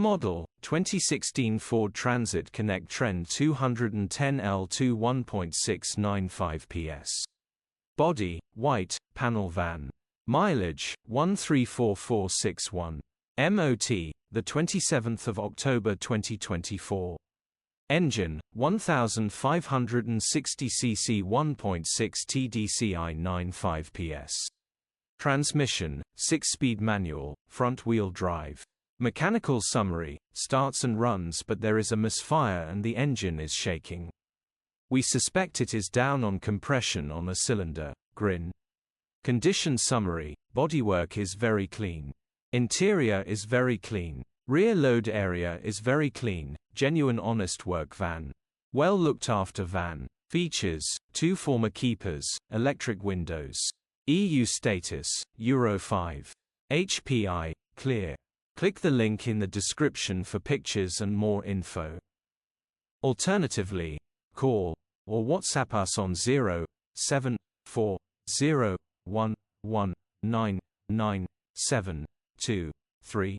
Model, 2016 Ford Transit Connect Trend 210L2 1.695 PS. Body, white, panel van. Mileage, 134461. MOT, the 27th of October 2024. Engine, 1560 cc 1.6 TDCI 95 PS. Transmission, 6-speed manual, front-wheel drive. Mechanical summary, starts and runs but there is a misfire and the engine is shaking. We suspect it is down on compression on a cylinder. Grin. Condition summary, bodywork is very clean. Interior is very clean. Rear load area is very clean, genuine honest work van. Well looked after van. Features, 2 former keepers, electric windows. EU status, Euro 5. HPI, clear. Click the link in the description for pictures and more info. Alternatively, call or WhatsApp us on 07401199723.